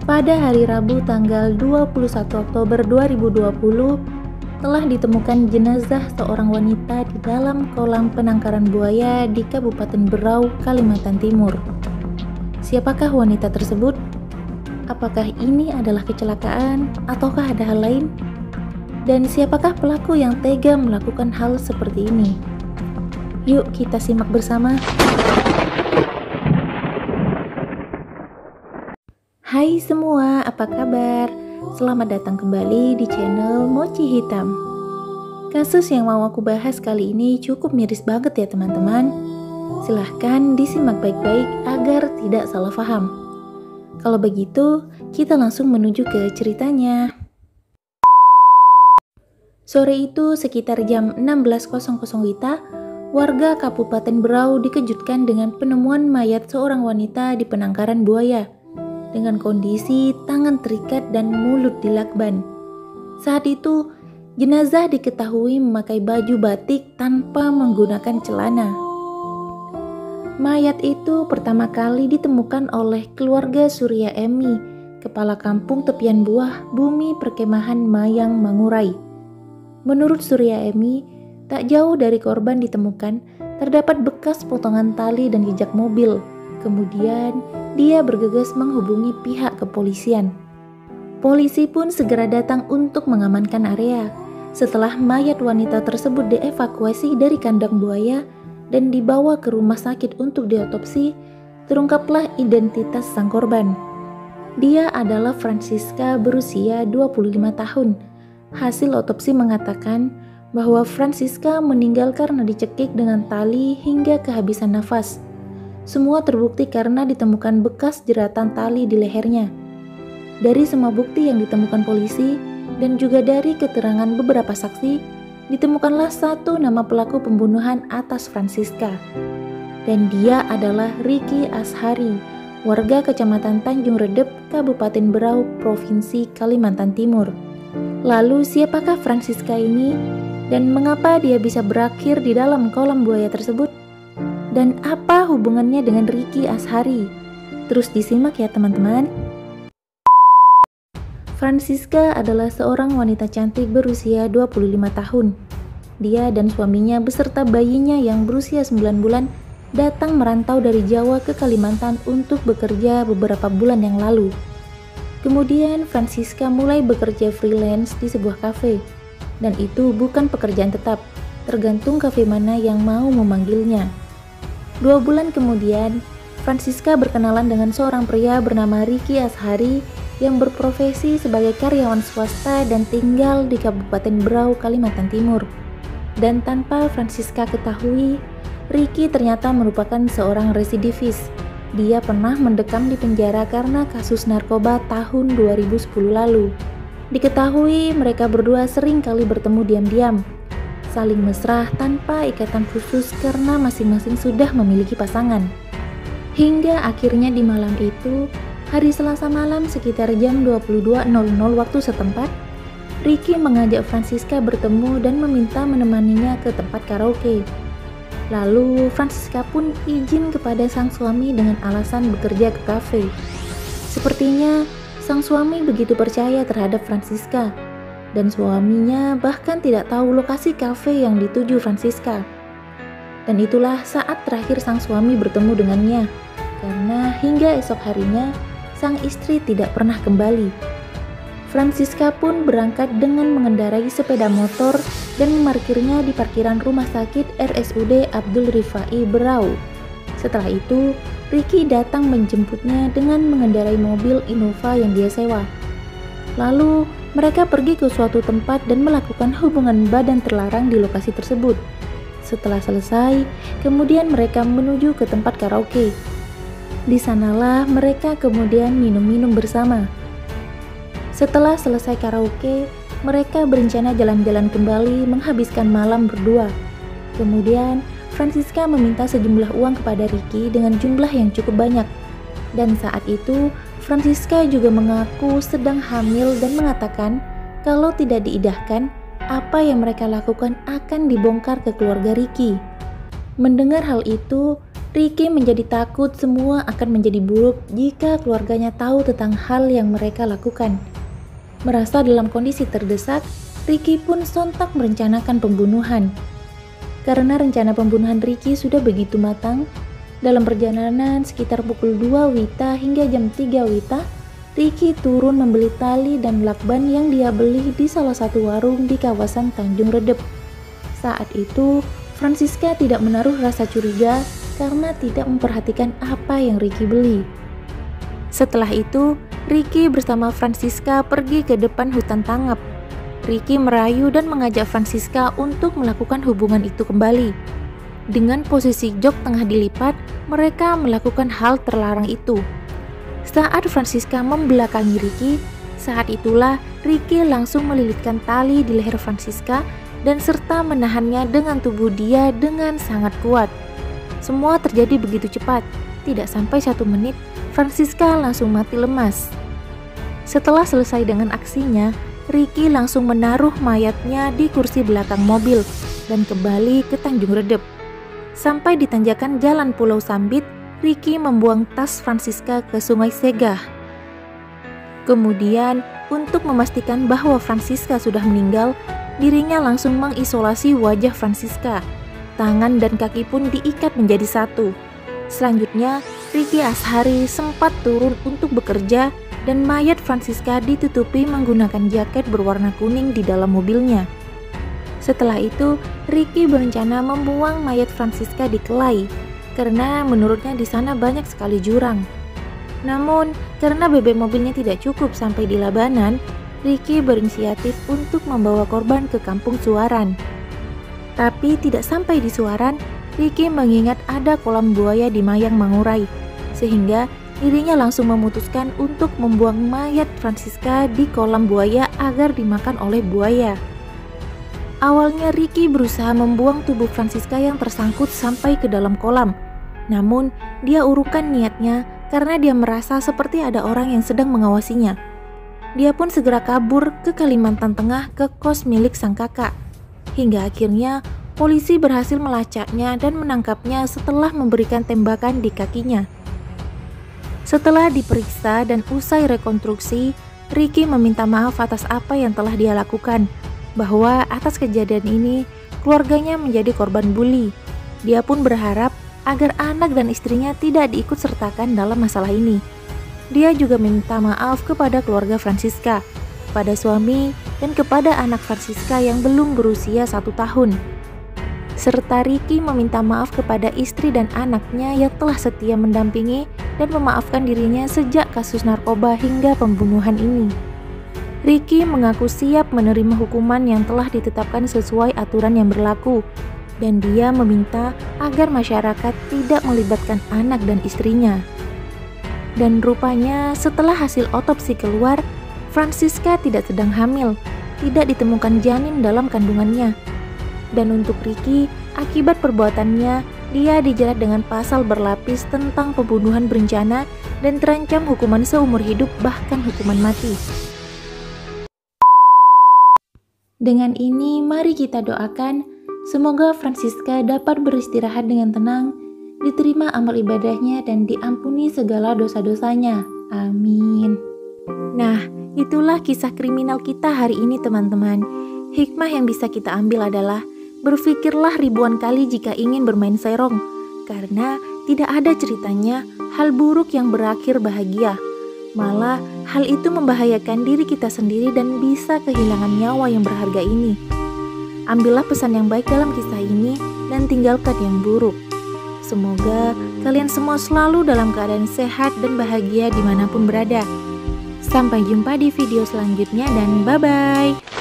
Pada hari Rabu tanggal 21 Oktober 2020, telah ditemukan jenazah seorang wanita di dalam kolam penangkaran buaya di Kabupaten Berau, Kalimantan Timur. Siapakah wanita tersebut? Apakah ini adalah kecelakaan ataukah ada hal lain? Dan siapakah pelaku yang tega melakukan hal seperti ini? Yuk kita simak bersama. Hai semua, apa kabar? Selamat datang kembali di channel Mochi Hitam. Kasus yang mau aku bahas kali ini cukup miris banget ya teman-teman. Silahkan disimak baik-baik agar tidak salah paham. Kalau begitu, kita langsung menuju ke ceritanya. Sore itu sekitar jam 16.00 WITA, warga Kabupaten Berau dikejutkan dengan penemuan mayat seorang wanita di penangkaran buaya dengan kondisi tangan terikat dan mulut dilakban. Saat itu, jenazah diketahui memakai baju batik tanpa menggunakan celana. Mayat itu pertama kali ditemukan oleh keluarga Surya Emi, kepala kampung tepian buah bumi perkemahan Mayang Mangurai. Menurut Surya Emi, tak jauh dari korban ditemukan terdapat bekas potongan tali dan jejak mobil. Kemudian, dia bergegas menghubungi pihak kepolisian. Polisi pun segera datang untuk mengamankan area. Setelah mayat wanita tersebut dievakuasi dari kandang buaya dan dibawa ke rumah sakit untuk diotopsi, terungkaplah identitas sang korban. Dia adalah Francisca berusia 25 tahun. Hasil otopsi mengatakan bahwa Francisca meninggal karena dicekik dengan tali hingga kehabisan nafas. Semua terbukti karena ditemukan bekas jeratan tali di lehernya. Dari semua bukti yang ditemukan polisi dan juga dari keterangan beberapa saksi, ditemukanlah satu nama pelaku pembunuhan atas Francisca. Dan dia adalah Ricky Ashari, warga Kecamatan Tanjung Redep, Kabupaten Berau, Provinsi Kalimantan Timur. Lalu siapakah Francisca ini dan mengapa dia bisa berakhir di dalam kolam buaya tersebut? Dan apa hubungannya dengan Ricky Ashari? Terus disimak ya teman-teman. Francisca adalah seorang wanita cantik berusia 25 tahun. Dia dan suaminya beserta bayinya yang berusia 9 bulan datang merantau dari Jawa ke Kalimantan untuk bekerja beberapa bulan yang lalu. Kemudian Francisca mulai bekerja freelance di sebuah kafe. Dan itu bukan pekerjaan tetap, tergantung kafe mana yang mau memanggilnya. 2 bulan kemudian, Francisca berkenalan dengan seorang pria bernama Ricky Ashari yang berprofesi sebagai karyawan swasta dan tinggal di Kabupaten Berau, Kalimantan Timur. Dan tanpa Francisca ketahui, Ricky ternyata merupakan seorang residivis. Dia pernah mendekam di penjara karena kasus narkoba tahun 2010 lalu. Diketahui mereka berdua sering kali bertemu diam-diam, saling mesra tanpa ikatan khusus karena masing-masing sudah memiliki pasangan. Hingga akhirnya di malam itu, hari Selasa malam sekitar jam 22.00 waktu setempat, Ricky mengajak Francisca bertemu dan meminta menemaninya ke tempat karaoke. Lalu Francisca pun izin kepada sang suami dengan alasan bekerja ke kafe. Sepertinya sang suami begitu percaya terhadap Francisca. Dan suaminya bahkan tidak tahu lokasi kafe yang dituju Francisca. Dan itulah saat terakhir sang suami bertemu dengannya, karena hingga esok harinya sang istri tidak pernah kembali. Francisca pun berangkat dengan mengendarai sepeda motor dan memarkirnya di parkiran rumah sakit RSUD Abdul Rifai Berau. Setelah itu, Ricky datang menjemputnya dengan mengendarai mobil Innova yang dia sewa. Lalu mereka pergi ke suatu tempat dan melakukan hubungan badan terlarang di lokasi tersebut. Setelah selesai, kemudian mereka menuju ke tempat karaoke. Di sanalah mereka kemudian minum-minum bersama. Setelah selesai karaoke, mereka berencana jalan-jalan kembali menghabiskan malam berdua. Kemudian, Francisca meminta sejumlah uang kepada Ricky dengan jumlah yang cukup banyak. Dan saat itu, Francisca juga mengaku sedang hamil dan mengatakan kalau tidak diidahkan, apa yang mereka lakukan akan dibongkar ke keluarga Ricky. Mendengar hal itu, Ricky menjadi takut semua akan menjadi buruk jika keluarganya tahu tentang hal yang mereka lakukan. Merasa dalam kondisi terdesak, Ricky pun sontak merencanakan pembunuhan. Karena rencana pembunuhan Ricky sudah begitu matang, dalam perjalanan sekitar pukul 2 WITA hingga jam 3 WITA, Ricky turun membeli tali dan lakban yang dia beli di salah satu warung di kawasan Tanjung Redep. Saat itu, Francisca tidak menaruh rasa curiga karena tidak memperhatikan apa yang Ricky beli. Setelah itu, Ricky bersama Francisca pergi ke depan hutan Tangap. Ricky merayu dan mengajak Francisca untuk melakukan hubungan itu kembali. Dengan posisi jok tengah dilipat, mereka melakukan hal terlarang itu. Saat Francisca membelakangi Ricky, saat itulah Ricky langsung melilitkan tali di leher Francisca dan serta menahannya dengan tubuh dia dengan sangat kuat. Semua terjadi begitu cepat, tidak sampai 1 menit, Francisca langsung mati lemas. Setelah selesai dengan aksinya, Ricky langsung menaruh mayatnya di kursi belakang mobil dan kembali ke Tanjung Redep. Sampai di tanjakan Jalan Pulau Sambit, Ricky membuang tas Francisca ke Sungai Segah. Kemudian, untuk memastikan bahwa Francisca sudah meninggal, dirinya langsung mengisolasi wajah Francisca. Tangan dan kaki pun diikat menjadi satu. Selanjutnya, Ricky Ashari sempat turun untuk bekerja dan mayat Francisca ditutupi menggunakan jaket berwarna kuning di dalam mobilnya. Setelah itu, Ricky berencana membuang mayat Francisca di Kelai, karena menurutnya di sana banyak sekali jurang. Namun, karena BBM mobilnya tidak cukup sampai di Labanan, Ricky berinisiatif untuk membawa korban ke Kampung Suaran. Tapi tidak sampai di Suaran, Ricky mengingat ada kolam buaya di Mayang Mangurai, sehingga dirinya langsung memutuskan untuk membuang mayat Francisca di kolam buaya agar dimakan oleh buaya. Awalnya Ricky berusaha membuang tubuh Francisca yang tersangkut sampai ke dalam kolam. Namun, dia urungkan niatnya karena dia merasa seperti ada orang yang sedang mengawasinya. Dia pun segera kabur ke Kalimantan Tengah ke kos milik sang kakak. Hingga akhirnya polisi berhasil melacaknya dan menangkapnya setelah memberikan tembakan di kakinya. Setelah diperiksa dan usai rekonstruksi, Ricky meminta maaf atas apa yang telah dia lakukan, bahwa atas kejadian ini keluarganya menjadi korban bully. Dia pun berharap agar anak dan istrinya tidak diikut sertakan dalam masalah ini. Dia juga meminta maaf kepada keluarga Francisca, kepada suami, dan kepada anak Francisca yang belum berusia 1 tahun. Serta Ricky meminta maaf kepada istri dan anaknya yang telah setia mendampingi dan memaafkan dirinya sejak kasus narkoba hingga pembunuhan ini. Ricky mengaku siap menerima hukuman yang telah ditetapkan sesuai aturan yang berlaku, dan dia meminta agar masyarakat tidak melibatkan anak dan istrinya. Dan rupanya setelah hasil otopsi keluar, Francisca tidak sedang hamil, tidak ditemukan janin dalam kandungannya. Dan untuk Ricky, akibat perbuatannya, dia dijerat dengan pasal berlapis tentang pembunuhan berencana dan terancam hukuman seumur hidup bahkan hukuman mati. Dengan ini, mari kita doakan semoga Francisca dapat beristirahat dengan tenang, diterima amal ibadahnya dan diampuni segala dosa-dosanya. Amin. Nah, itulah kisah kriminal kita hari ini teman-teman. Hikmah yang bisa kita ambil adalah berpikirlah ribuan kali jika ingin bermain serong, karena tidak ada ceritanya hal buruk yang berakhir bahagia. Malah hal itu membahayakan diri kita sendiri dan bisa kehilangan nyawa yang berharga ini. Ambillah pesan yang baik dalam kisah ini dan tinggalkan yang buruk. Semoga kalian semua selalu dalam keadaan sehat dan bahagia dimanapun berada. Sampai jumpa di video selanjutnya dan bye-bye.